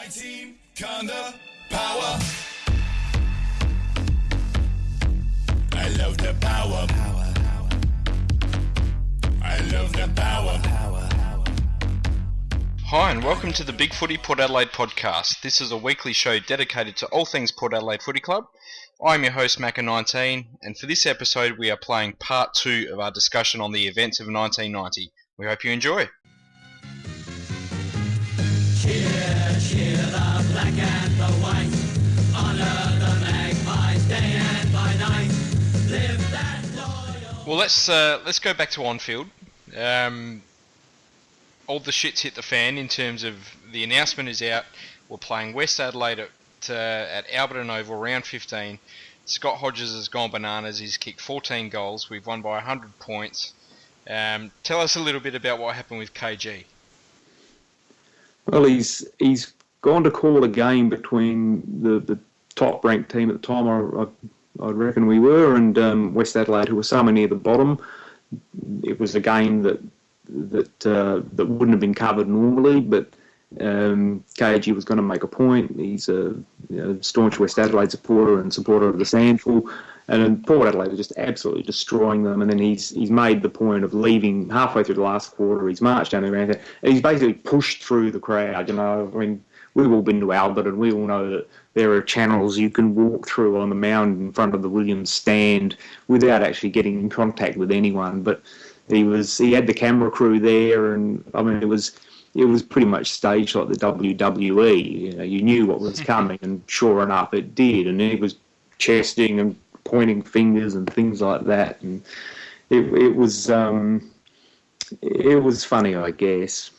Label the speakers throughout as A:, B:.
A: My team, kinda power. I love the power. I love the power.
B: Hi and welcome to the Big Footy Port Adelaide podcast. This is a weekly show dedicated to all things Port Adelaide Footy Club. I'm your host Macca 19, and for this episode we are playing part 2 of our discussion on the events of 1990. We hope you enjoy.
C: Cheer, cheer the black and the white. Honour the Magpies day and by night. Live that loyal...
B: Well, let's go back to on-field. All the shit's hit the fan in terms of the announcement is out. We're playing West Adelaide at Alberton Oval, round 15. Scott Hodges has gone bananas. He's kicked 14 goals. We've won by 100 points. Tell us a little bit about what happened with KG.
D: Well, he's gone to call a game between the top-ranked team at the time, I reckon we were, and West Adelaide, who were somewhere near the bottom. It was a game that wouldn't have been covered normally, but KG was going to make a point. He's a staunch West Adelaide supporter and supporter of the SANFL, and Port Adelaide are just absolutely destroying them. And then he's made the point of leaving halfway through the last quarter. He's marched down the ground, and he's basically pushed through the crowd. I mean, we've all been to Albert, and we all know that there are channels you can walk through on the mound in front of the Williams stand without actually getting in contact with anyone. But he had the camera crew there, and I mean it was pretty much staged like the WWE. You knew what was coming, and sure enough, it did. And he was chesting and pointing fingers and things like that, and it was funny, I guess.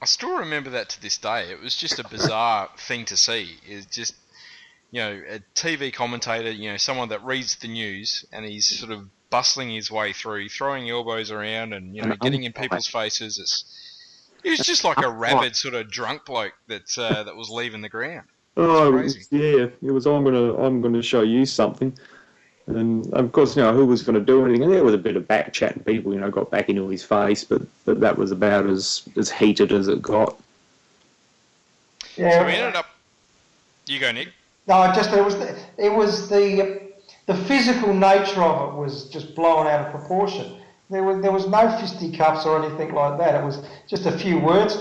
B: I still remember that to this day. It was just a bizarre thing to see. It's just, a TV commentator, someone that reads the news, and he's sort of bustling his way through, throwing elbows around and, getting in people's faces. He was just like a rabid sort of drunk bloke that was leaving the ground.
D: Yeah, it was. I'm gonna show you something, and of course, who was going to do anything? And there was a bit of back chatting. People, got back into his face, but that was about as heated as it got.
E: Yeah.
B: So we ended up. You go, Nick.
E: No, it was the physical nature of it was just blown out of proportion. There was no fisticuffs or anything like that. It was just a few words,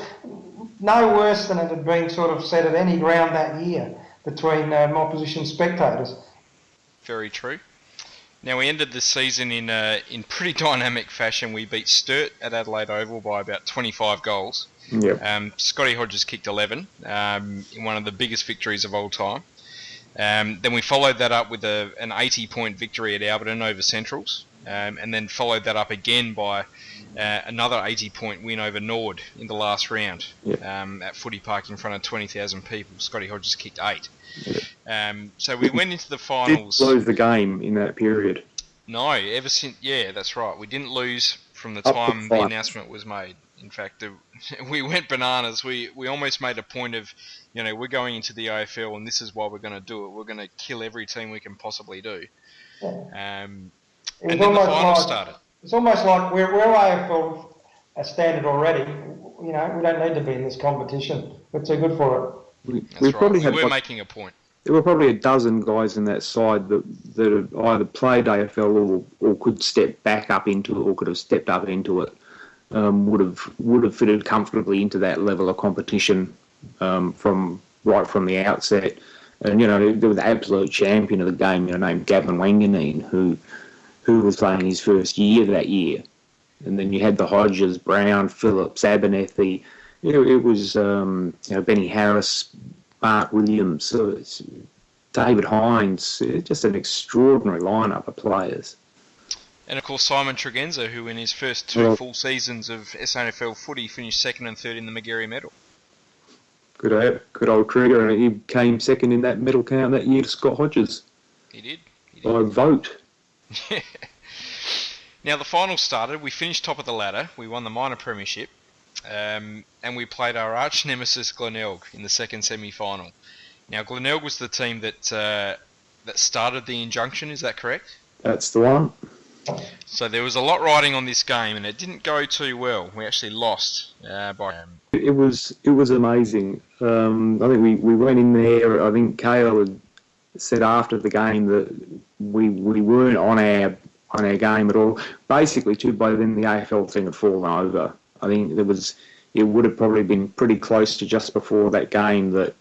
E: no worse than it had been sort of said at any ground that year between opposition spectators. Very
B: true. Now we ended the season in pretty dynamic fashion. We beat Sturt at Adelaide Oval by about 25 goals.
D: Yep.
B: Scotty Hodges kicked 11 in one of the biggest victories of all time. Then we followed that up with an 80-point victory at Alberton over Centrals, and then followed that up again by another 80-point win over Nord in the last round.
D: Yep.
B: At Footy Park in front of 20,000 people. Scotty Hodges kicked 8.
D: Yep.
B: So we went into the finals.
D: Didn't lose the game in that period.
B: No, ever since. Yeah, that's right. We didn't lose from the time the announcement was made. In fact, we went bananas. We almost made a point of, we're going into the AFL and this is why we're going to do it. We're going to kill every team we can possibly do. And then the final started.
E: It's almost like we're AFL standard already. We don't need to be in this competition. We're too good for it.
B: We're making a point.
D: There were probably a dozen guys in that side that had either played AFL or could step back up into it or could have stepped up into it. Would have fitted comfortably into that level of competition from the outset. And there was the absolute champion of the game, named Gavin Wanganeen, who was playing his first year that year. And then you had the Hodges, Brown, Phillips, Abernethy. It was Benny Harris, Mark Williams, David Hines. Just an extraordinary lineup of players.
B: And of course Simon Tregenza, who in his first 2 full seasons of SANFL footy finished 2nd and 3rd in the Magarey medal.
D: Good old Trigger, and he came 2nd in that medal count that year to Scott Hodges.
B: He did.
D: By vote.
B: Now the final started. We finished top of the ladder. We won the minor premiership, and we played our arch nemesis Glenelg in the second semi-final. Now Glenelg was the team that started the injunction. Is that correct?
D: That's the one.
B: So there was a lot riding on this game, and it didn't go too well. We actually lost by...
D: it was amazing. I think we went in there. I think Kale had said after the game that we weren't on our game at all. Basically, too, by then the AFL thing had fallen over. I think it would have probably been pretty close to just before that game that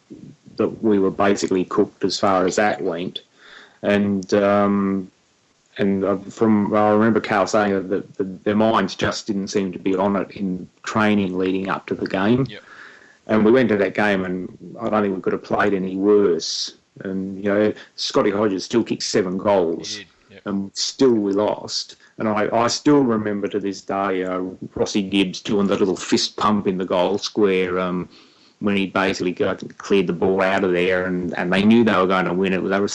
D: we were basically cooked as far as that went. And I remember Carl saying that their minds just didn't seem to be on it in training leading up to the game.
B: Yep.
D: And we went to that game, and I don't think we could have played any worse. And Scotty Hodges still kicked 7 goals,
B: Yep.
D: and still we lost. And I still remember to this day Rossi Gibbs doing the little fist pump in the goal square when he basically cleared the ball out of there, and they knew they were going to win it. They were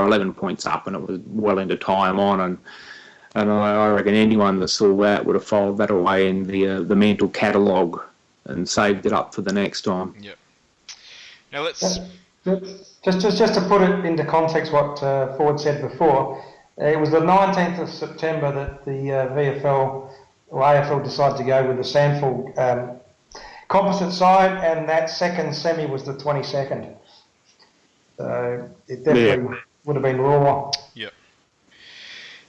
D: 11 points up, and it was well into time on. And I reckon anyone that saw that would have filed that away in the mental catalogue and saved it up for the next time.
B: Yep. Now let's
E: just to put it into context, what Ford said before. It was the 19th of September that the VFL or AFL decided to go with the SANFL composite side, and that second semi was the 22nd. So it definitely would have been raw.
B: Yep.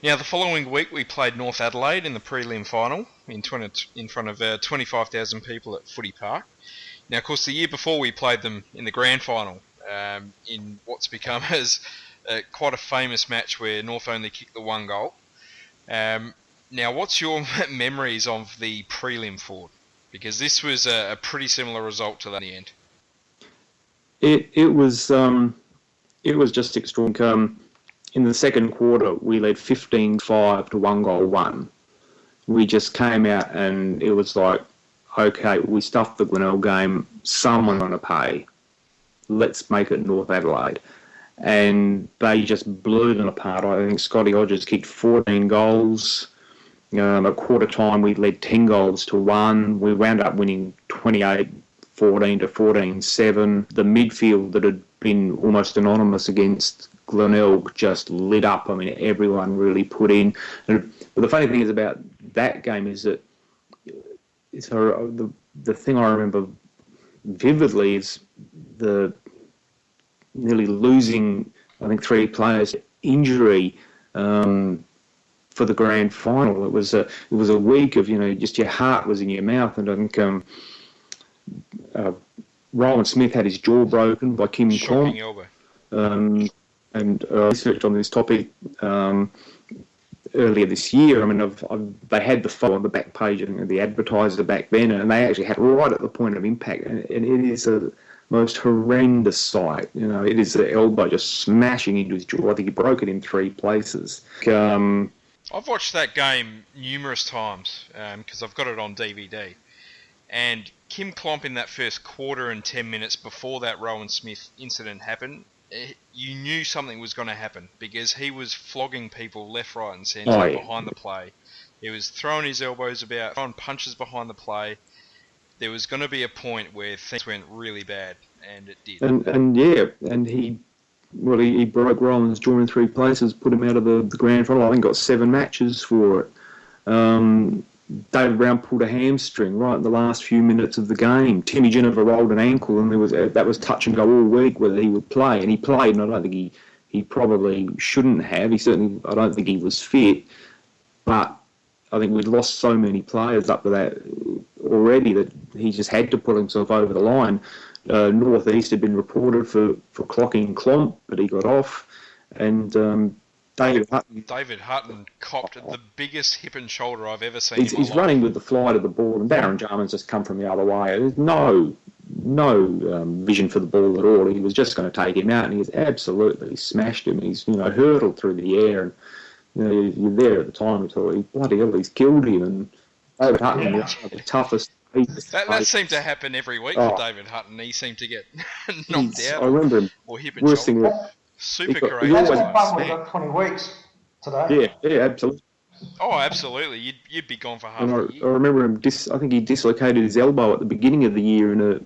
B: Now the following week we played North Adelaide in the prelim final in front of 25,000 people at Footy Park. Now, of course, the year before we played them in the grand final in what's become as quite a famous match where North only kicked the 1 goal. Now, what's your memories of the prelim, Ford? Because this was a pretty similar result to that in the end.
D: It was just extraordinary. In the second quarter, we led 15-5 to 1 goal 1. We just came out and it was like, okay, we stuffed the Glenelg game. Someone's going to pay. Let's make it North Adelaide. And they just blew them apart. I think Scotty Hodges kicked 14 goals. At quarter time, we led 10 goals to 1. We wound up winning 28-14 to 14-7. The midfield that had been almost anonymous against Glenelg just lit up. I mean, everyone really put in. But the funny thing is about that game is that the thing I remember vividly is the nearly losing, I think, 3 players injury for the grand final. It was a week of just your heart was in your mouth, and I think Rowan Smith had his jaw broken by Kim
B: Shocking
D: Comp.
B: elbow.
D: And I researched on this topic earlier this year. I mean, they had the photo on the back page of the Advertiser back then, and they actually had it right at the point of impact, and it is a most horrendous sight. It is the elbow just smashing into his jaw. I think he broke it in 3 places.
B: I've watched that game numerous times because I've got it on DVD. And Kim Klomp in that first quarter and 10 minutes before that Rowan Smith incident happened, you knew something was going to happen because he was flogging people left, right and centre behind the play. He was throwing his elbows about, throwing punches behind the play. There was going to be a point where things went really bad, and it did.
D: And he broke Rowan's jaw in 3 places, put him out of the grand final. I think got 7 matches for it. David Brown pulled a hamstring right in the last few minutes of the game. Timmy Jennifer rolled an ankle, and that was touch and go all week whether he would play. And he played, and I don't think he probably shouldn't have. I don't think he was fit. But I think we'd lost so many players up to that already that he just had to pull himself over the line. North East had been reported for clocking Klomp, but he got off. And David
B: Hutton copped the biggest hip and shoulder I've ever seen.
D: He's running with the flight of the ball, and Darren Jarman's just come from the other way. There's no vision for the ball at all. He was just going to take him out, and he's absolutely smashed him. He's hurtled through the air, and you're there at the time and thought, bloody hell, he's killed him. And David Hutton was the toughest.
B: That seemed to happen every week for David Hutton. He seemed to get knocked out.
D: I remember him.
B: Or hip and shoulder. Super courageous.
E: That bum was like 20 weeks today.
D: Yeah, absolutely.
B: Oh, absolutely. You'd be gone for half a year.
D: I remember him. I think he dislocated his elbow at the beginning of the year or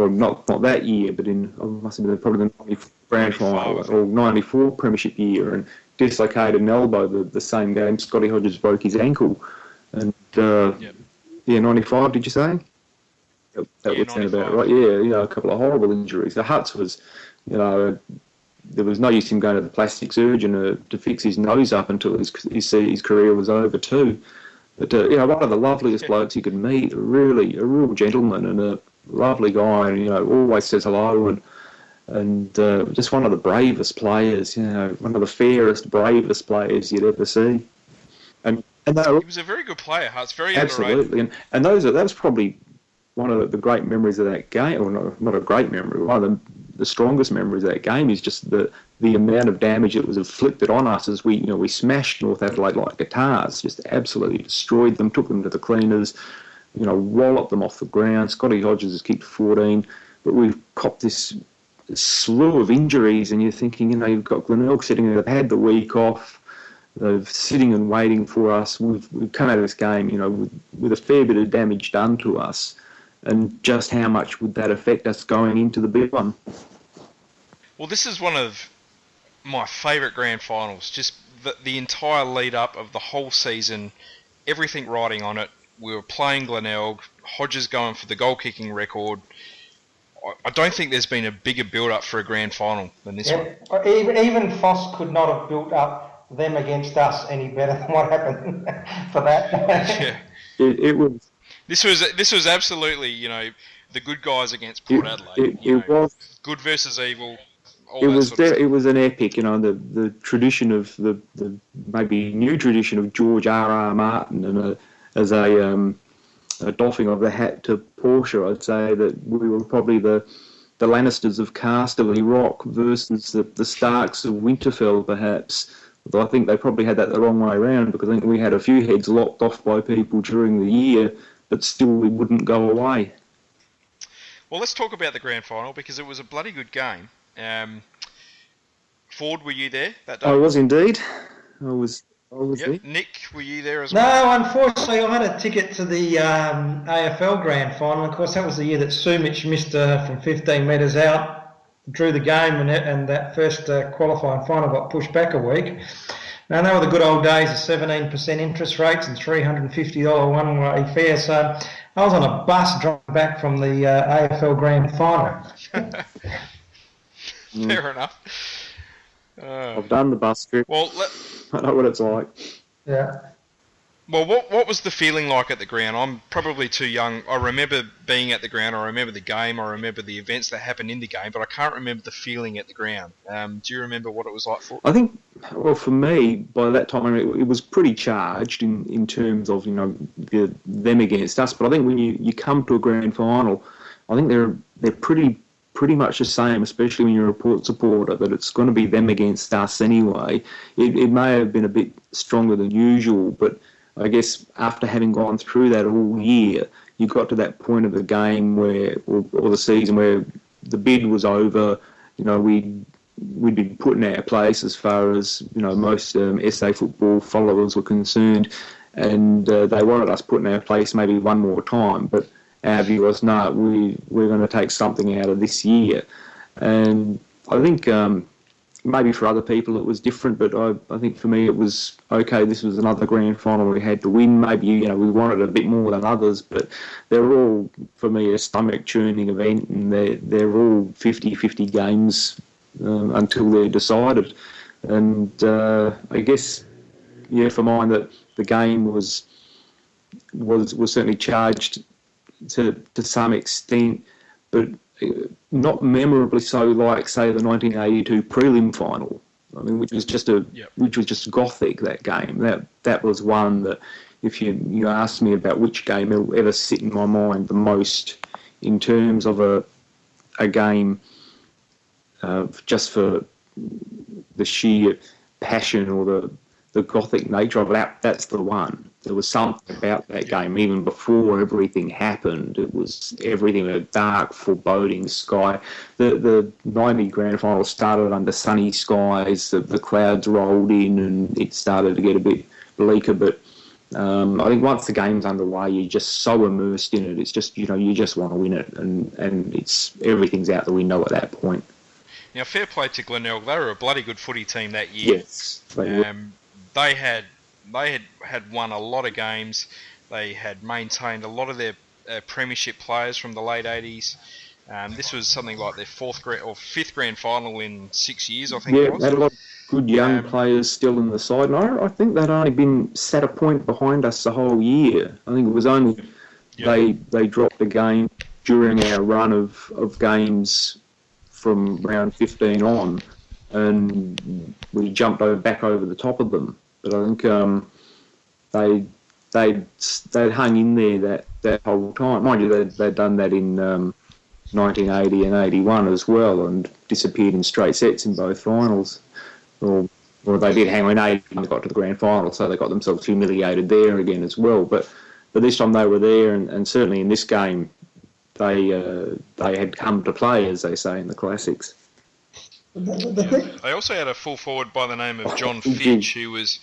D: not that year, but must have been probably the 94 grand final or 94 premiership year, and dislocated an elbow the same game Scotty Hodges broke his ankle. And 95, did you say? That
B: Yeah,
D: would sound about
B: 95.
D: right. Yeah, a couple of horrible injuries. The Huts was, there was no use him going to the plastic surgeon to fix his nose up until his career was over too. But one of the loveliest blokes you could meet, a real gentleman and a lovely guy, and always says hello and just one of the bravest players, one of the fairest, bravest players you'd ever see. And
B: He was a very good player, Huts, very
D: absolutely,
B: underrated.
D: and that was probably one of the great memories of that game, or not a great memory, one of the strongest memories of that game is just the amount of damage that was inflicted on us as we smashed North Adelaide like guitars, just absolutely destroyed them, took them to the cleaners, walloped them off the ground. Scotty Hodges has kicked 14, but we've copped this slew of injuries, and you're thinking, you've got Glenelg sitting there, they've had the week off, they're sitting and waiting for us. We've come out of this game, with a fair bit of damage done to us. And just how much would that affect us going into the big one?
B: Well, this is one of my favourite grand finals. Just the entire lead up of the whole season, everything riding on it. We were playing Glenelg, Hodges going for the goal kicking record. I don't think there's been a bigger build up for a grand final than this one.
E: Even Foss could not have built up them against us any better than what happened for that.
B: Yeah.
D: It was.
B: This was absolutely, the good guys against Port Adelaide.
D: It was
B: good versus evil.
D: It was an epic, the tradition of the maybe new tradition of George R.R. Martin, and as a doffing of the hat to Portia, I'd say that we were probably the Lannisters of Casterly Rock versus the Starks of Winterfell, perhaps. Although I think they probably had that the wrong way around, because I think we had a few heads locked off by people during the year, but still we wouldn't go away.
B: Well, let's talk about the grand final, because it was a bloody good game. Ford, were you there that day?
D: I was indeed. I was there.
B: Nick, were you there as well?
E: No, unfortunately, I had a ticket to the AFL Grand Final. Of course, that was the year that Sumic missed from 15 metres out, drew the game, and that first qualifying final got pushed back a week. And they were the good old days of 17% interest rates and $350 one-way fare. So I was on a bus driving back from the AFL Grand Final.
B: Fair enough.
D: I've done the bus trip.
B: Well,
D: I know what it's like.
E: Yeah.
B: Well, what was the feeling like at the ground? I'm probably too young. I remember being at the ground. I remember the game. I remember the events that happened in the game, but I can't remember the feeling at the ground. Do you remember what it was like for?
D: I think, well, for me, by that time, it was pretty charged in terms of them against us. But I think when you come to a grand final, I think they're pretty much the same, especially when you're a Port supporter, that it's going to be them against us anyway. It may have been a bit stronger than usual, but I guess after having gone through that all year, you got to that point of the game where, or the season where the bid was over. We'd been put in our place as far as most SA football followers were concerned, and they wanted us put in our place maybe one more time. But our view was, no, we're going to take something out of this year, and I think. Maybe for other people it was different, but I think for me it was okay. This was another grand final we had to win. Maybe we wanted a bit more than others, but they're all, for me, a stomach-churning event, and they're all 50-50 games until they're decided. And I guess, for mine, that the game was certainly charged to some extent, but not memorably so, like say the 1982 prelim final. I mean, which was just gothic. That game. That was one that, if you asked me about which game will ever sit in my mind the most in terms of a game, just for the sheer passion or the gothic nature of it, that's the one. There was something about that game, even before everything happened. It was everything, a dark, foreboding sky. The 90 grand final started under sunny skies. The clouds rolled in and it started to get a bit bleaker. But I think once the game's underway, you're just so immersed in it. It's just, you just want to win it. And it's everything's out the window at that point.
B: Now, fair play to Glenelg. They were a bloody good footy team that year.
D: Yes, they were.
B: They had won a lot of games. They had maintained a lot of their premiership players from the late 80s. This was something like their fifth grand final in 6 years, I think it was.
D: Yeah, had a lot of good young players still in the side. And I think they'd only been set a point behind us the whole year. I think it was only they dropped a game during our run of games from round 15 on, and we jumped back over the top of them. But I think they'd hung in there that whole time. Mind you, they'd done that in 1980 and 81 as well, and disappeared in straight sets in both finals. Or they did hang on in 80 and they got to the grand final, so they got themselves humiliated there again as well. But this time they were there, and certainly in this game, they had come to play, as they say in the classics.
B: They also had a full forward by the name of John Fidge, who was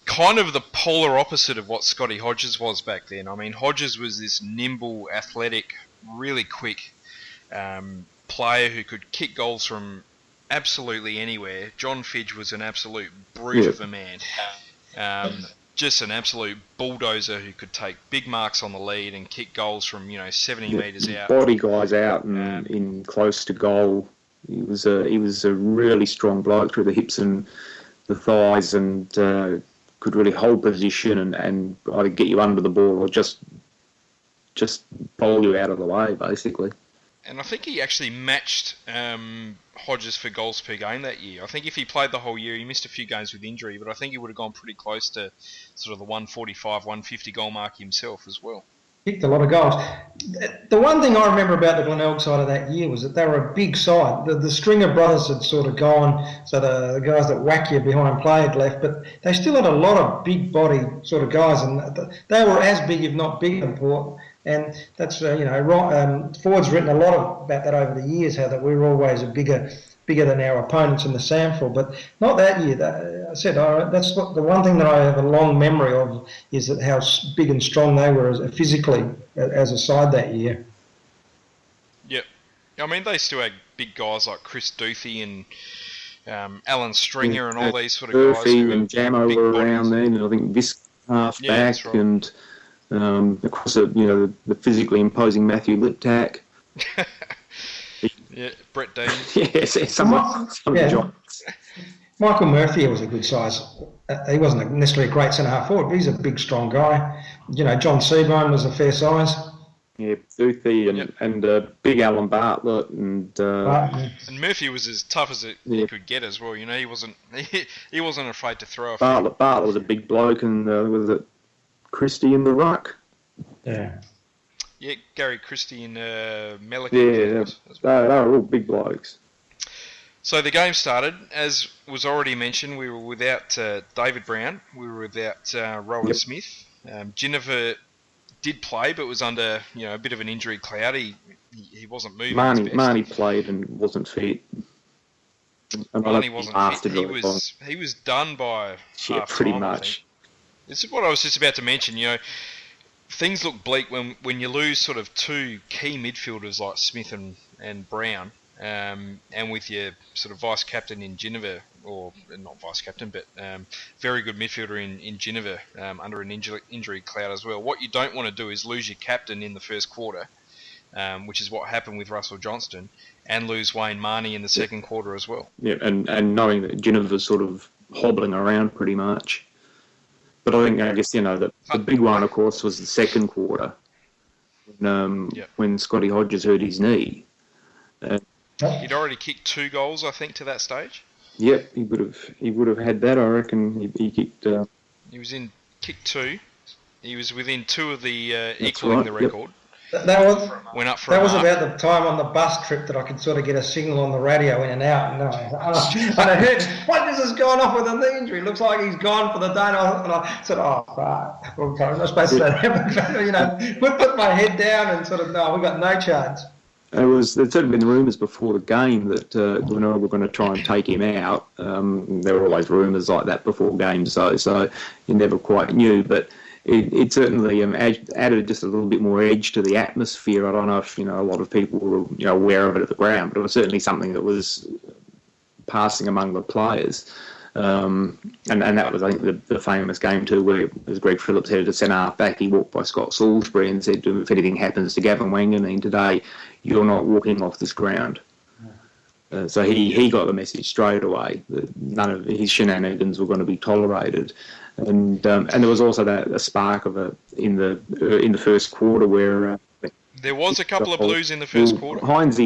B: kind of the polar opposite of what Scotty Hodges was back then. I mean, Hodges was this nimble, athletic, really quick player who could kick goals from absolutely anywhere. John Fidge was an absolute brute of a man. Just an absolute bulldozer who could take big marks on the lead and kick goals from 70 metres out.
D: Body guys out and in close to goal. He was a really strong bloke through the hips and the thighs, and could really hold position and either get you under the ball or just bowl you out of the way, basically.
B: And I think he actually matched Hodges for goals per game that year. I think if he played the whole year, he missed a few games with injury, but I think he would have gone pretty close to sort of the 145, 150 goal mark himself as well.
E: Kicked a lot of goals. The one thing I remember about the Glenelg side of that year was that they were a big side. The Stringer brothers had sort of gone, so the guys that whack you behind play had left, but they still had a lot of big body sort of guys, and they were as big, if not bigger than Port. And that's, Ford's written a lot about that over the years, how that we were always bigger than our opponents in the SANFL, but not that year. That's the one thing that I have a long memory of, is that how big and strong they were physically as a side that year.
B: Yep. I mean, they still had big guys like Chris Duthie and Alan Stringer and all these sort of guys.
D: Duthie and Jamo were around then, and I think this half back, right. And of course, the physically imposing Matthew Liptak.
B: Yeah, Brett Dean.
D: Yes, some of the giants.
E: Michael Murphy was a good size. He wasn't necessarily a great centre-half forward, but he's a big, strong guy. John Seaborn was a fair size.
D: Yeah, Duthie and big Alan Bartlett and
B: Murphy was as tough as he could get as well. He wasn't afraid to throw a
D: Bartlett was a big bloke, and was it Christie in the ruck?
E: Yeah.
B: Yeah, Gary Christie and Mellick.
D: Yeah, they were all big blokes.
B: So the game started. As was already mentioned, we were without David Brown. We were without Rowan Smith. Ginniver did play, but was under a bit of an injury cloud. He wasn't moving.
D: Marnie played and wasn't fit.
B: Marnie wasn't fit. He was done by half
D: pretty
B: time,
D: much.
B: This is what I was just about to mention. Things look bleak when you lose sort of two key midfielders like Smith and Brown, and with your sort of vice captain in Ginniver, or not vice captain, but very good midfielder in Ginniver under an injury cloud as well. What you don't want to do is lose your captain in the first quarter, which is what happened with Russell Johnston, and lose Wayne Marnie in the second quarter as well. Yeah,
D: and knowing that Ginniver's sort of hobbling around pretty much. But I guess the big one, of course, was the second quarter when Scotty Hodges hurt his knee.
B: He'd already kicked 2 goals, I think, to that stage.
D: Yep, he would have had that. I reckon he kicked.
B: He was in kick 2. He was within 2 of the equaling the record.
E: That was
B: went up for
E: that was about the time on the bus trip that I could sort of get a signal on the radio in and out, and I heard, Hodges has gone off with a knee injury. Looks like he's gone for the day. And I said, "Oh, fuck. I'm not supposed to put my head down and sort of, no, we've got no chance."
D: There'd certainly been rumours before the game that we're going to try and take him out. There were always rumours like that before games, so you never quite knew, but. It certainly added just a little bit more edge to the atmosphere. I don't know if a lot of people were aware of it at the ground, but it was certainly something that was passing among the players. And that was, I think, the famous game too, where, as Greg Phillips headed to centre half back, he walked by Scott Salisbury and said, if anything happens to Gavin Wanganeen today, you're not walking off this ground. So he got the message straight away that none of his shenanigans were going to be tolerated. And there was also a spark of in the first quarter where
B: there was a couple of blues in the first quarter.
D: Heinze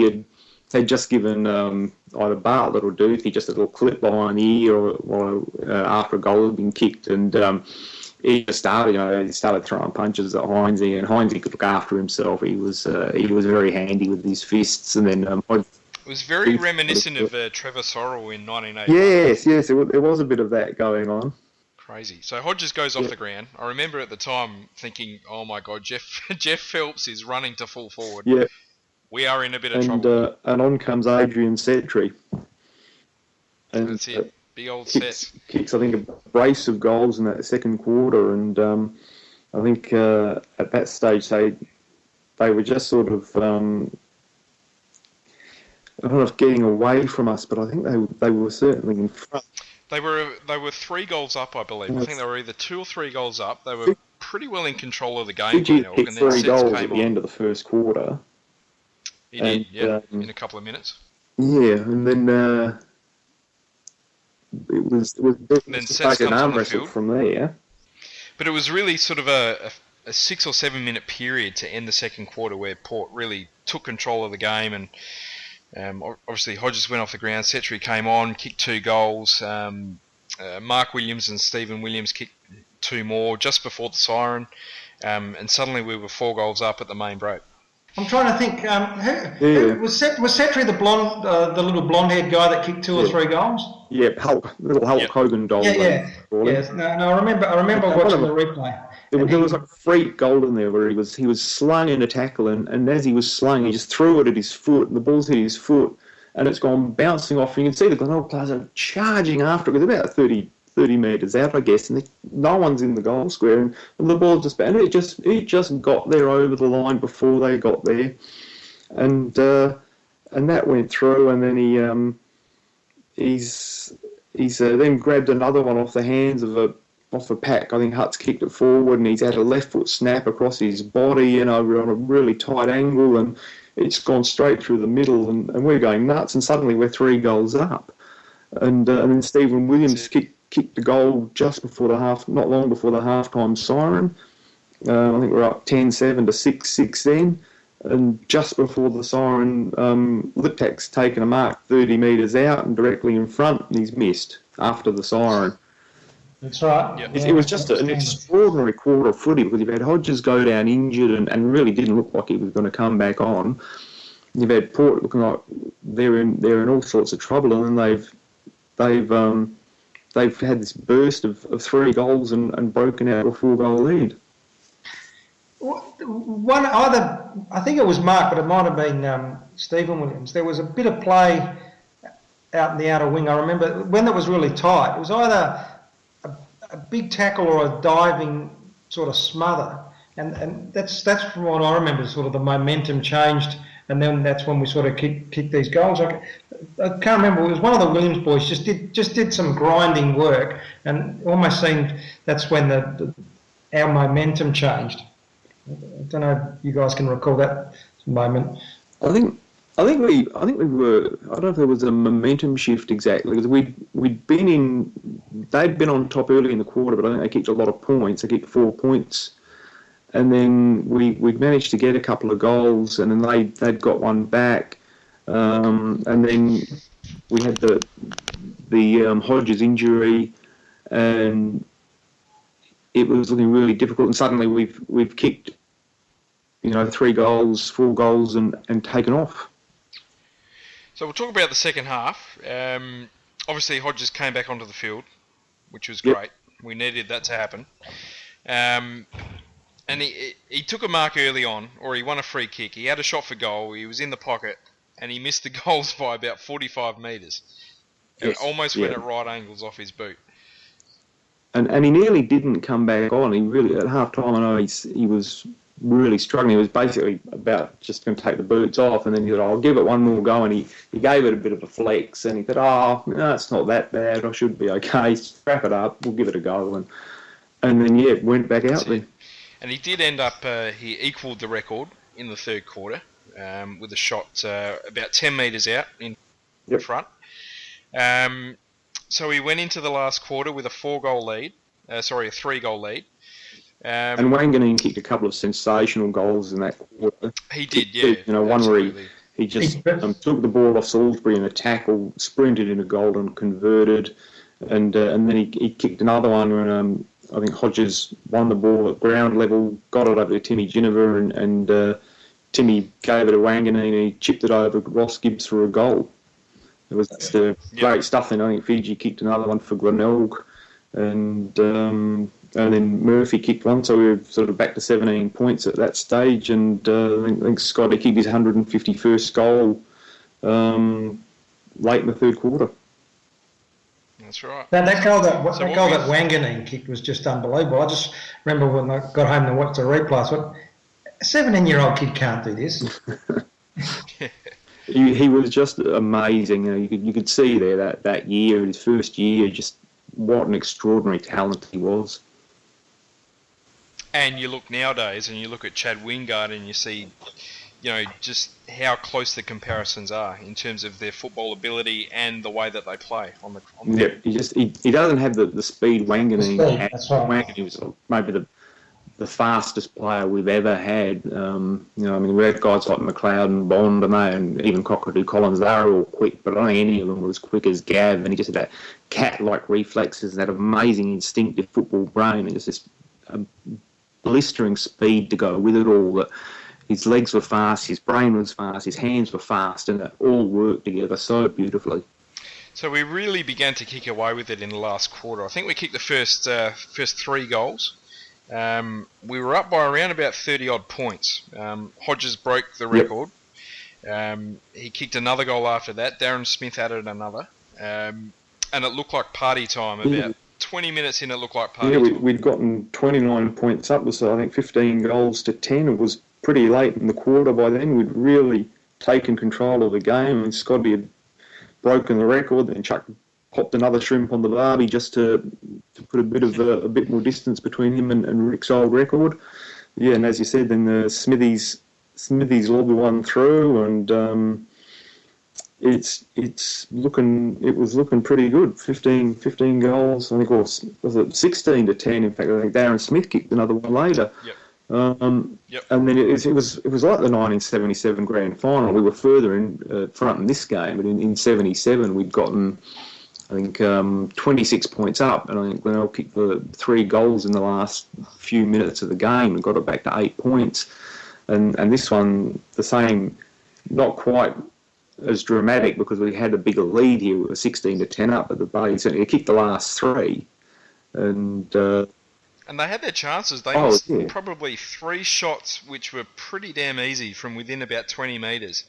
D: had just given either Bartlett or Doothie just a little clip behind the ear after a goal had been kicked, and he just started. He started throwing punches at Heinze, and Heinze could look after himself. He was very handy with his fists, and then.
B: It was very reminiscent of Trevor Sorrell in 1980.
D: Yes, there was a bit of that going on.
B: Crazy. So Hodges goes off the ground. I remember at the time thinking, "Oh my God, Jeff Phelps is running to full forward.
D: Yeah,
B: we are in a bit of trouble."
D: And on comes Adrian Setri.
B: And that's it. Big old set.
D: Kicks, I think, a brace of goals in that second quarter, and I think at that stage they were just sort of. I don't know if getting away from us, but I think they were certainly in front.
B: They were 3 goals up, I believe. I think they were either 2 or 3 goals up. They were pretty well in control of the game.
D: Fiji kicked 3 goals at the end of the first quarter.
B: He did, yeah, in a couple of minutes.
D: Yeah, and then it was like an arm wrestle from there.
B: But it was really sort of a 6 or 7 minute period to end the second quarter where Port really took control of the game, and obviously Hodges went off the ground, Setri came on, kicked 2 goals, Mark Williams and Stephen Williams kicked 2 more just before the siren, and suddenly we were 4 goals up at the main break.
E: I'm trying to think, who was Setri the little blonde-haired guy that kicked 2 or 3 goals?
D: Yeah, little Hulk Hogan doll.
E: Yeah. No, I remember watching the replay.
D: There was a freak goal in there where he was slung in a tackle, and as he was slung, he just threw it at his foot, and the ball's hit his foot, and it's gone bouncing off, and you can see the Glenelg players are charging after it, with about 30 metres out, I guess, and no one's in the goal square, and the ball it just got there over the line before they got there, and that went through, and then he's then grabbed another one off the hands of a pack. I think Hutt's kicked it forward, and he's had a left foot snap across his body, on a really tight angle, and it's gone straight through the middle, and we're going nuts, and suddenly we're 3 goals up, and then Stephen Williams kicked the goal just before not long before the half-time siren. I think we're up 10-7 to 6-6 then, and just before the siren, Liptak's taken a mark 30 metres out and directly in front, and he's missed after the siren.
E: That's right.
B: Yep.
D: It was just an extraordinary quarter of footy, because you've had Hodges go down injured and really didn't look like he was going to come back on. You've had Port looking like they're in all sorts of trouble, and then they've had this burst of 3 goals and broken out a 4-goal lead.
E: I think it was Mark, but it might have been Stephen Williams. There was a bit of play out in the outer wing. I remember when it was really tight. It was either a big tackle or a diving sort of smother, and that's from what I remember. Sort of the momentum changed, and then that's when we sort of kicked these goals. I can't remember. It was one of the Williams boys just did some grinding work, and almost seemed that's when our momentum changed. I don't know if you guys can recall that moment.
D: I think we were. I don't know if there was a momentum shift exactly, because they'd been on top early in the quarter, but I think they kicked a lot of points. They kicked 4 points, and then we'd managed to get a couple of goals, and then they'd got one back, and then we had the Hodges injury, and it was looking really difficult. And suddenly we've kicked 3 goals, 4 goals, and taken off.
B: So we'll talk about the second half. Obviously, Hodges came back onto the field, which was great. We needed that to happen. And he took a mark early on, or he won a free kick. He had a shot for goal. He was in the pocket, and he missed the goals by about 45 metres. It almost went at right angles off his boot.
D: And he nearly didn't come back on. He really, at half time, I know he was really struggling. He was basically about just going to take the boots off, and then he said, I'll give it one more go, and he gave it a bit of a flex, and he said, oh, no, it's not that bad, I should be okay, strap it up, we'll give it a go, and then, yeah, went back out there.
B: And he did end up, he equalled the record in the third quarter with a shot about 10 metres out in front. So he went into the last quarter with a 3-goal lead.
D: And Wanganeen kicked a couple of sensational goals in that quarter.
B: He did, yeah.
D: You know, one where he just took the ball off Salisbury in a tackle, sprinted into goal and converted, and then he kicked another one when I think Hodges won the ball at ground level, got it over to Timmy Ginniver, and Timmy gave it to Wanganeen, and he chipped it over Ross Gibbs for a goal. It was just great stuff. And I think Fiji kicked another one for Glenelg, and then Murphy kicked one, so we were sort of back to 17 points at that stage, and I think Scotty kicked his 151st goal late in the third quarter.
B: That's right.
E: That goal that Wanganeen kicked was just unbelievable. I just remember when I got home and watched the replay, I thought, a 17-year-old kid can't do this.
D: He was just amazing. You know, you could see there that year, his first year, just what an extraordinary talent he was.
B: And you look nowadays, and you look at Chad Wingard, and you see, you know, just how close the comparisons are in terms of their football ability and the way that they play on the.
D: He doesn't have the speed Wanganeen had.
E: That's right.
D: Wanganeen was maybe the fastest player we've ever had. You know, I mean, we had guys like McLeod and Bond, and even Cockatoo Collins. They were all quick, but I don't think any of them were as quick as Gav. And he just had that cat-like reflexes, that amazing instinctive football brain, and just this blistering speed to go with it all. That his legs were fast, his brain was fast, his hands were fast, and it all worked together so beautifully.
B: So we really began to kick away with it in the last quarter. I think we kicked the first 3 goals. We were up by around about 30-odd points. Hodges broke the record. He kicked another goal after that. Darren Smith added another. And it looked like party time. About 20 minutes in, it looked like party time.
D: We'd gotten 29 points up, so I think 15 goals to 10. It was pretty late in the quarter by then. We'd really taken control of the game, and Scotty had broken the record, then popped another shrimp on the barbie just to put a bit more distance between him and Rick's old record. Yeah, and as you said, then the Smithies lobbed one through, and it was looking pretty good. 15 goals, I think, or was it 16 to 10? In fact, I think Darren Smith kicked another one later.
B: Yep.
D: And then it was like the 1977 grand final. We were further in front in this game, but in 77 we'd gotten, I think, 26 points up, and I think Glenelg kicked the 3 goals in the last few minutes of the game and got it back to 8 points. And this one, the same, not quite as dramatic because we had a bigger lead here. We were 16 to 10 up at the bay. So he kicked the last 3, and
B: they had their chances. They missed probably 3 shots, which were pretty damn easy from within about 20 metres.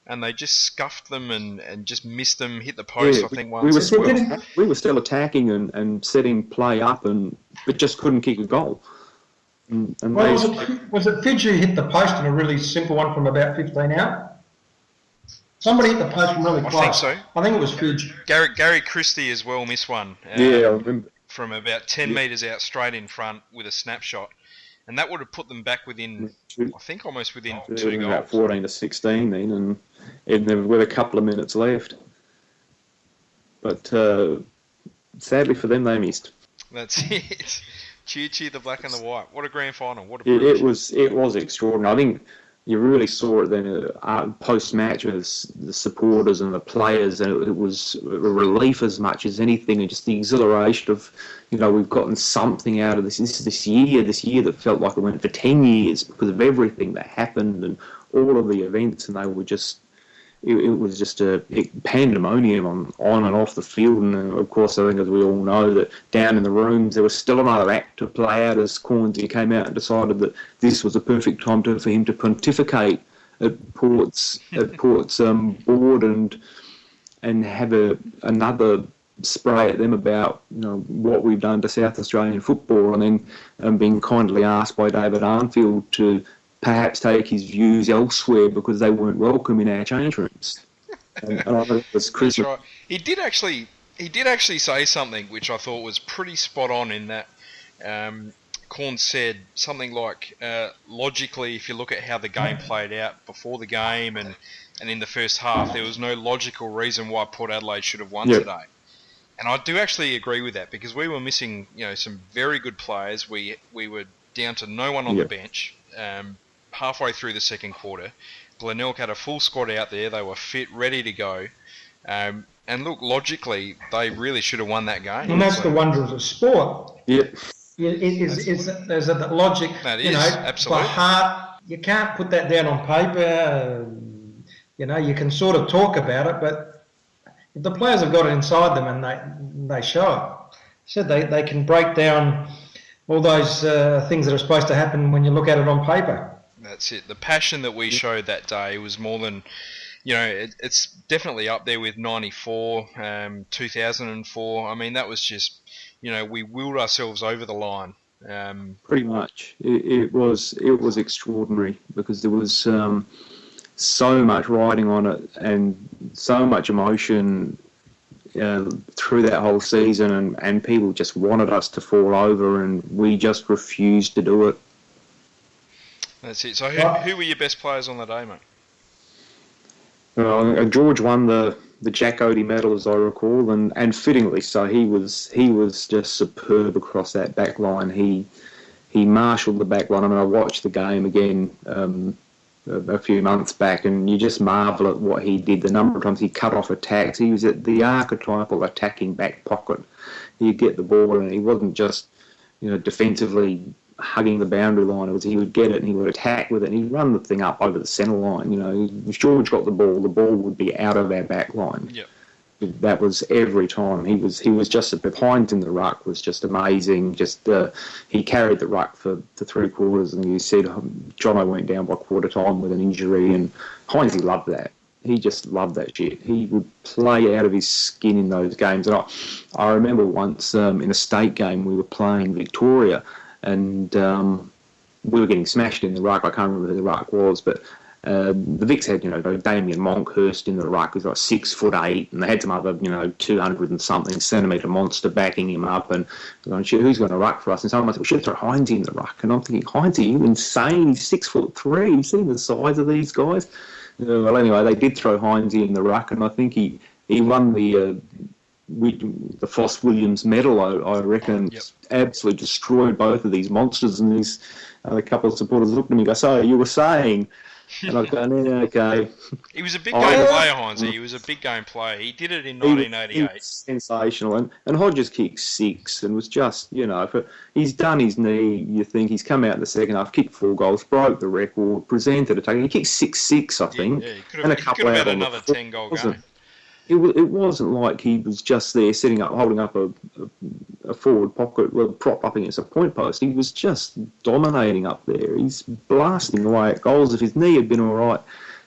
B: And they just scuffed them and just missed them, hit the post, I think, once.
D: We were still attacking and setting play up, but just couldn't kick a goal.
E: Was it Fiji hit the post in a really simple one from about 15 out? Somebody hit the post from really close.
B: I think so.
E: I think it was Fiji.
B: Gary Christie as well missed one.
D: I remember.
B: From about 10 metres out straight in front with a snapshot. And that would have put them back within, I think, almost within 2 goals.
D: About 14 to 16 then, and there were a couple of minutes left. But sadly for them, they missed.
B: That's it. Cheer, the black and the white. What a grand final. What a premiership.
D: It was extraordinary. I think you really saw it then post-match with the supporters and the players, and it was a relief as much as anything, and just the exhilaration of, we've gotten something out of this. This year that felt like it went for 10 years because of everything that happened and all of the events, and they were just, it was just a pandemonium on and off the field. And of course, I think, as we all know, that down in the rooms there was still another act to play out as Cornsey came out and decided that this was a perfect time for him to pontificate at Port's board and have another spray at them about what we've done to South Australian football, and then being kindly asked by David Arnfield to perhaps take his views elsewhere because they weren't welcome in our change rooms. And I think it was Chris.
B: That's right. He did actually say something which I thought was pretty spot on in that. Corn said something like, logically, if you look at how the game played out before the game and in the first half, there was no logical reason why Port Adelaide should have won today. And I do actually agree with that because we were missing, some very good players. We were down to no one on the bench halfway through the second quarter. Glenelg had a full squad out there. They were fit, ready to go. And look, logically, they really should have won that game.
E: And that's the wonder of the sport.
D: Yep.
E: There's a logic,
B: that is, absolutely.
E: by heart. You can't put that down on paper. You can sort of talk about it, but if the players have got it inside them and they show it, so they can break down all those things that are supposed to happen when you look at it on paper.
B: That's it. The passion that we showed that day was more than, it's definitely up there with 94, 2004. I mean, that was just, we willed ourselves over the line.
D: Pretty much. It was extraordinary because there was so much riding on it and so much emotion through that whole season, and people just wanted us to fall over, and we just refused to do it.
B: That's it. So who were your best players on the day, mate?
D: George won the Jack Odie medal, as I recall, and fittingly so. He was just superb across that back line. He marshalled the back line. I mean, I watched the game again a few months back, and you just marvel at what he did. The number of times he cut off attacks. He was at the archetypal attacking back pocket. He'd get the ball, and he wasn't just defensively hugging the boundary line. He would get it and he would attack with it, and he'd run the thing up over the centre line. If George got the ball would be out of our back line.
B: Yep.
D: That was every time. He was just behind in the ruck was just amazing. He carried the ruck for 3 quarters, and you said Jono went down by quarter time with an injury, and Heinzie loved that. He just loved that shit. He would play out of his skin in those games. And I remember once in a state game we were playing Victoria, and we were getting smashed in the ruck. I can't remember who the ruck was, but the Vics had, Damien Monkhurst in the ruck, who's like 6'8", and they had some other, 200 and something centimetre monster backing him up, and going, who's going to ruck for us? And someone said, we should throw Heinzie in the ruck. And I'm thinking, Heinzie, you insane? He's 6'3". You've seen the size of these guys? Well, anyway, they did throw Heinzie in the ruck, and I think he won the Foss Williams medal, I reckon.
B: Yep.
D: Absolutely destroyed both of these monsters, and these a couple of supporters looked at me and go, so you were saying? And I go, yeah, okay.
B: He was a big game player, Heinzie. He was a big game player. He did it in 1988.
D: He was sensational. And Hodges kicked 6 and was just, he's done his knee. You think he's come out in the second half, kicked 4 goals, broke the record, presented a take. He kicked 6-6, I think.
B: Yeah, he could have had another 10-goal game.
D: It wasn't like he was just there holding up a forward pocket, prop up against a point post. He was just dominating up there. He's blasting away at goals. If his knee had been all right,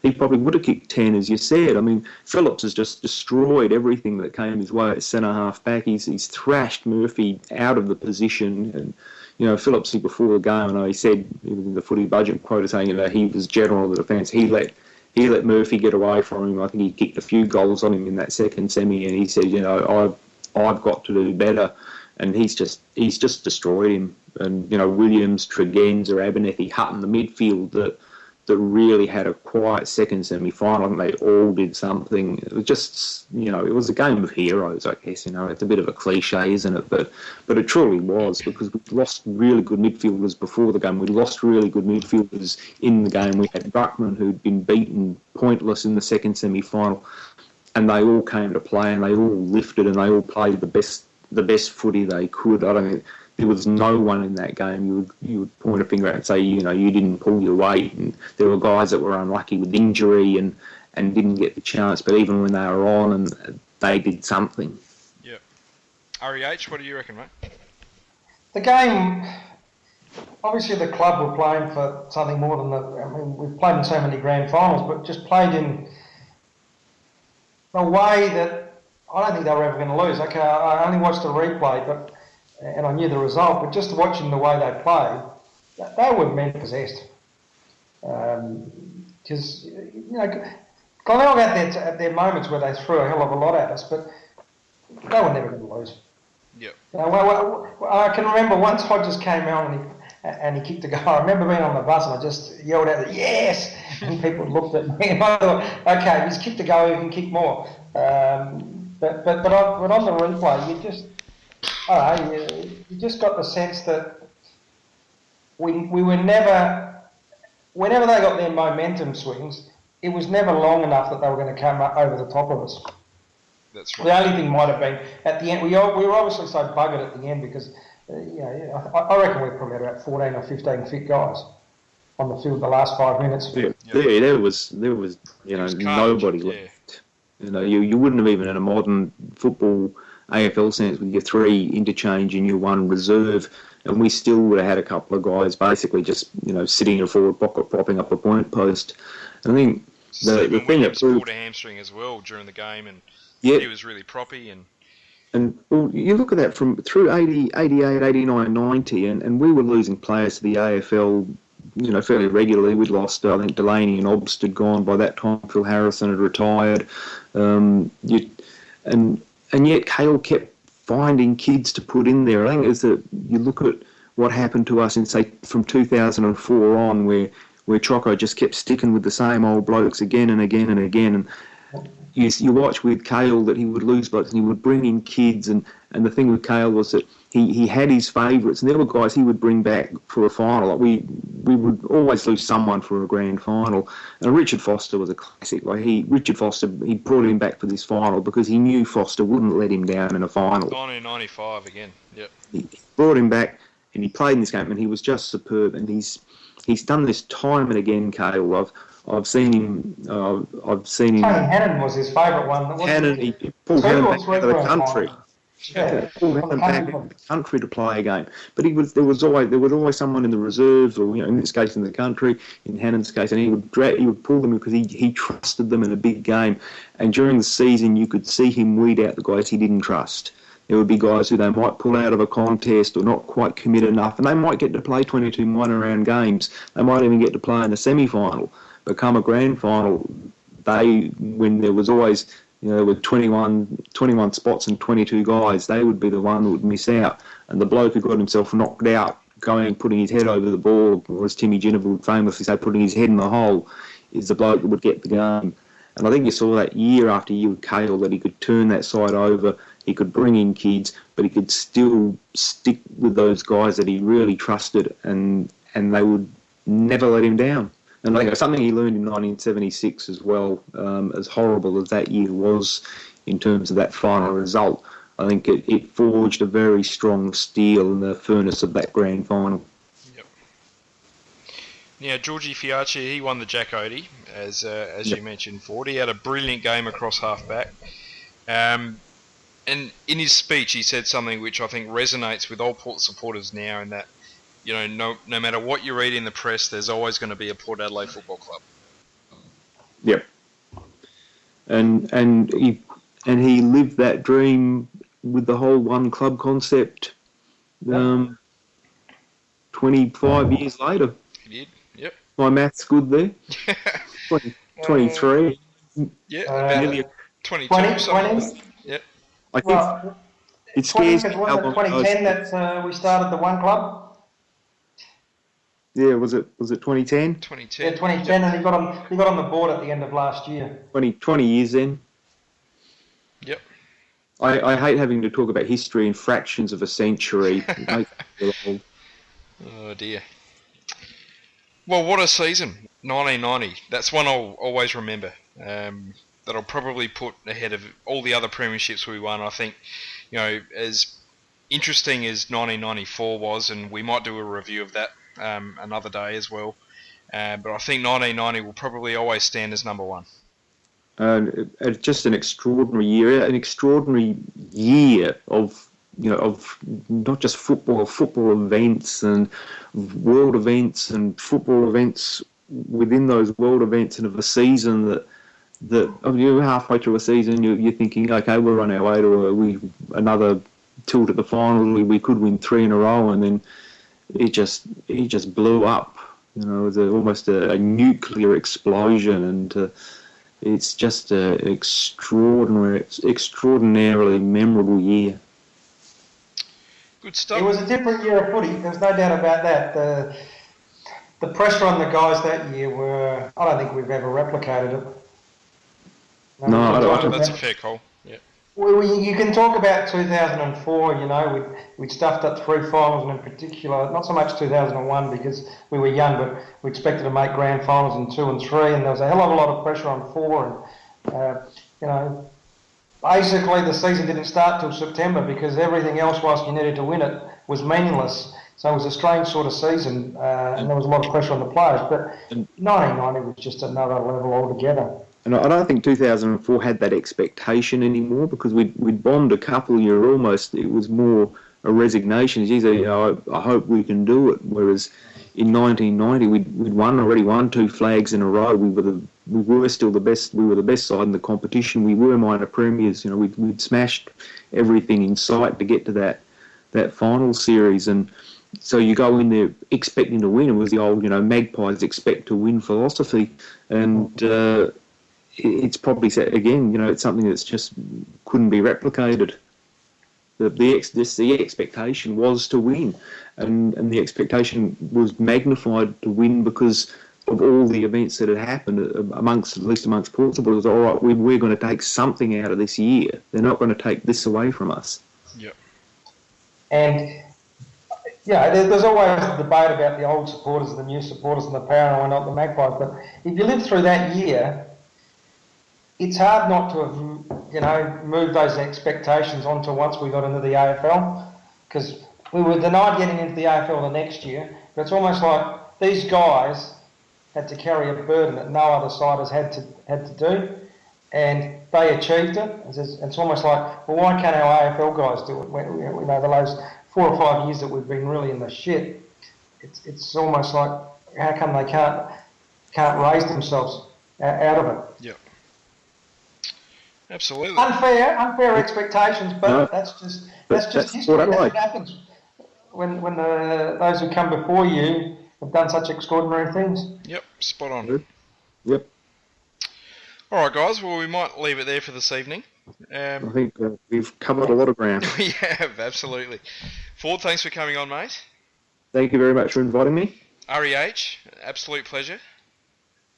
D: he probably would have kicked 10, as you said. I mean, Phillips has just destroyed everything that came his way at centre half back. He's thrashed Murphy out of the position, and Phillips before the game, I know he said even in the footy budget quote saying he was general of the defence. He let Murphy get away from him. I think he kicked a few goals on him in that second semi, and he said, I've got to do better, and he's just destroyed him. And Williams, Tregenza, Abernethy, Hutton, the midfield that really had a quiet second semi-final. I think they all did something. It was just, it was a game of heroes, I guess. It's a bit of a cliche, isn't it? But it truly was, because we lost really good midfielders before the game. We lost really good midfielders in the game. We had Bruckman, who'd been beaten pointless in the second semi-final, and they all came to play, and they all lifted, and they all played the best footy they could. I don't think there was no one in that game you would point a finger at and say, you didn't pull your weight. And there were guys that were unlucky with injury and didn't get the chance. But even when they were on, and they did something.
B: Yep. REH, what do you reckon, mate?
E: The game, obviously the club were playing for something more than we've played in so many grand finals, but just played in a way that I don't think they were ever going to lose. Okay, I only watched the replay, and I knew the result, but just watching the way they played, they were men possessed. Because, Glenelg had their moments where they threw a hell of a lot at us, but they were never going to lose.
B: Yep.
E: I can remember once Hodges came on and he kicked a goal. I remember being on the bus and I just yelled out, "Yes!" And people looked at me and I thought, okay, he's kicked a goal, he can kick more. But on the replay, you just got the sense that we were never, whenever they got their momentum swings, it was never long enough that they were going to come up over the top of us.
B: That's right.
E: The only thing might have been at the end. We were obviously so buggered at the end because, I reckon we probably had about 14 or 15 fit guys on the field the last 5 minutes.
D: Yeah, there was nobody left. You wouldn't have even in a modern football AFL sense with your 3 interchange and your 1 reserve, and we still would have had a couple of guys basically just sitting in a forward pocket propping up a point post. And I think the thing that
B: pulled a hamstring as well during the game, and he was really proppy
D: and well, you look at that through 80, 88, 89, 90, and we were losing players to the AFL, fairly regularly. We'd lost, I think, Delaney and Obst had gone by that time. Phil Harrison had retired, and yet Cale kept finding kids to put in there. I think is that you look at what happened to us in, say, from 2004 on, where Choco just kept sticking with the same old blokes again and again and again. And you watch with Cale that he would lose blokes and he would bring in kids. And the thing with Cale was that he had his favourites, and there were guys he would bring back for a final. Like we would always lose someone for a grand final. And Richard Foster was a classic. He brought him back for this final because he knew Foster wouldn't let him down in a final.
B: 1995 again. Yep.
D: He brought him back and he played in this game and he was just superb. And he's done this time and again, Cale. I've seen him.
E: Tony Hannon was his favourite one.
D: He pulled Hannon back out of the country. Yeah, pulled Hannon back out of the country to play a game. But there was always someone in the reserves, or in this case in the country, in Hannon's case, and he would pull them because he trusted them in a big game. And during the season, you could see him weed out the guys he didn't trust. There would be guys who they might pull out of a contest or not quite commit enough, and they might get to play 22 minor round games. They might even get to play in a semi-final. But come a grand final, when there was always, there were 21 spots and 22 guys, they would be the one that would miss out. And the bloke who got himself knocked out, putting his head over the ball, or as Timmy Ginnivan would famously say, putting his head in the hole, is the bloke that would get the game. And I think you saw that year after year with Cale, that he could turn that side over, he could bring in kids, but he could still stick with those guys that he really trusted, and they would never let him down. And I think it's something he learned in 1976 as well, as horrible as that year was in terms of that final result. I think it forged a very strong steel in the furnace of that grand final.
B: Yep. Now, Georgie Fiacci, he won the Jack Odie, as you mentioned, Ford. He had a brilliant game across half-back. And in his speech, he said something which I think resonates with all Port supporters now, in that, no matter what you read in the press, there's always going to be a Port Adelaide Football Club.
D: Yep. And he lived that dream with the whole one club concept 25 years later.
B: He did, yep.
D: My math's good there. 23.
B: Yeah,
E: nearly
B: 22.
E: 20.
B: Yep.
D: I think it scares me how long
E: 2010 that we started the one club?
D: Yeah, was it 2010?
B: 2010.
E: Yeah, 2010, and he got on the board at the end of last year.
D: 20 years then.
B: Yep.
D: I hate having to talk about history in fractions of a century.
B: Oh dear. Well, what a season. 1990. That's one I'll always remember. That I'll probably put ahead of all the other premierships we won. I think, as interesting as 1994 was, and we might do a review of that another day as well. But I think 1990 will probably always stand as number one.
D: Just an extraordinary year of not just football events and world events and football events within those world events, and of a season that you're halfway through a season, you're thinking, okay, we're on our way to another tilt at the final. We could win 3 in a row, and then it just blew up. You know, it was almost a nuclear explosion, and it's just an extraordinarily memorable year.
B: Good stuff.
E: It was a different year of footy. There's no doubt about that. The pressure on the guys that year I don't think we've ever replicated it.
D: No, I don't.
B: That's a fair call. Yeah.
E: Well, you can talk about 2004, you know, we'd stuffed up 3 finals, and in particular, not so much 2001 because we were young, but we expected to make grand finals in 2 and 3, and there was a hell of a lot of pressure on 4, and, you know, basically the season didn't start till September because everything else, whilst you needed to win it, was meaningless. So it was a strange sort of season, and there was a lot of pressure on the players, but 1990 was just another level altogether.
D: And I don't think 2004 had that expectation anymore because we'd bombed a couple. It was more a resignation. Geez, you know, I hope we can do it. Whereas in 1990 we'd already won 2 flags in a row. We were still the best. We were the best side in the competition. We were minor premiers. You know, we'd smashed everything in sight to get to that final series. And so you go in there expecting to win. It was the old, you know, Magpies expect to win philosophy, and it's probably, again, you know, it's something that's just couldn't be replicated. The expectation was to win, and the expectation was magnified to win because of all the events that had happened amongst Port supporters. All right, we're going to take something out of this year. They're not going to take this away from us.
B: Yep.
E: And yeah, there's always a debate about the old supporters and the new supporters and the power and whatnot, the Magpies. But if you live through that year, it's hard not to have, you know, moved those expectations onto once we got into the AFL, because we were denied getting into the AFL the next year. But it's almost like these guys had to carry a burden that no other side has had to do, and they achieved it. It's almost like, well, why can't our AFL guys do it? You know, the last 4 or 5 years that we've been really in the shit. It's almost like, how come they can't raise themselves out of it?
B: Yep. Absolutely.
E: Unfair expectations, but
D: No,
E: that's just history.
D: what I
E: That's
D: like.
E: what happens when those who come before you have done such extraordinary things.
B: Yep, spot on.
D: Good. Yep.
B: All right, guys. Well, we might leave it there for this evening.
D: I think we've covered a lot of ground.
B: We have, absolutely. Ford, thanks for coming on, mate.
D: Thank you very much for inviting me.
B: REH, absolute pleasure.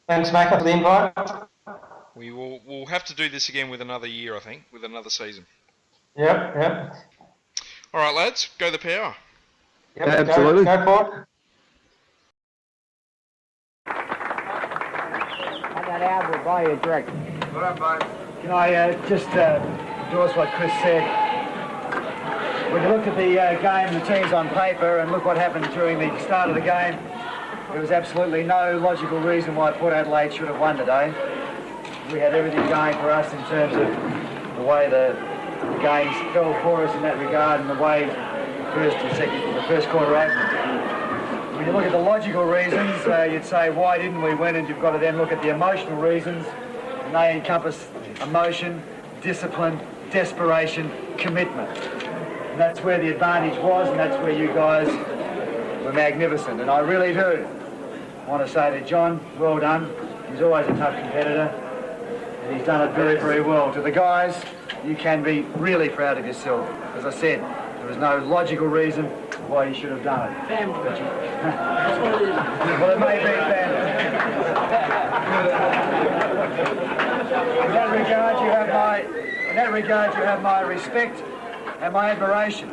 E: Thanks, Macca, for the invite.
B: We'll have to do this again with another year, I think, with another season.
E: Yep.
B: All right, lads, go the power.
E: Yep,
D: Yeah, absolutely.
E: Go for it.
F: That ad will buy you direct.
G: What up, bud?
F: Can I just endorse what Chris said? When you look at the game, the teams on paper, and look what happened during the start of the game, there was absolutely no logical reason why Port Adelaide should have won today. We had everything going for us in terms of the way the games fell for us in that regard, and the way the first quarter opened. When you look at the logical reasons, you'd say, why didn't we win? And you've got to then look at the emotional reasons, and they encompass emotion, discipline, desperation, commitment. And that's where the advantage was, and that's where you guys were magnificent. And I really do want to say to John, well done. He's always a tough competitor, and he's done it very, very well. To the guys, you can be really proud of yourself. As I said, there was no logical reason why you should have done it.
C: Family.
F: Well, it may be family. In that regard, you have my respect and my admiration.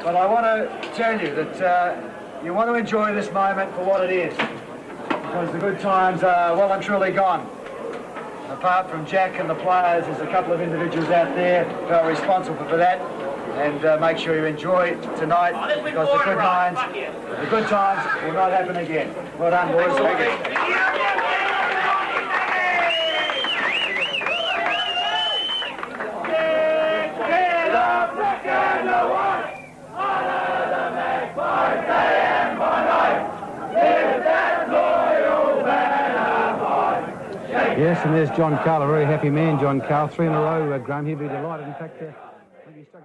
F: But I want to tell you that you want to enjoy this moment for what it is, because the good times are well and truly gone. Apart from Jack and the players, there's a couple of individuals out there who are responsible for that. And make sure you enjoy tonight, because the good times will not happen again. Well done, boys.
H: Yes, and there's John Carl, a very happy man, John Carl. 3 in a row, Graham. He'll be delighted. In fact, he'll be struck.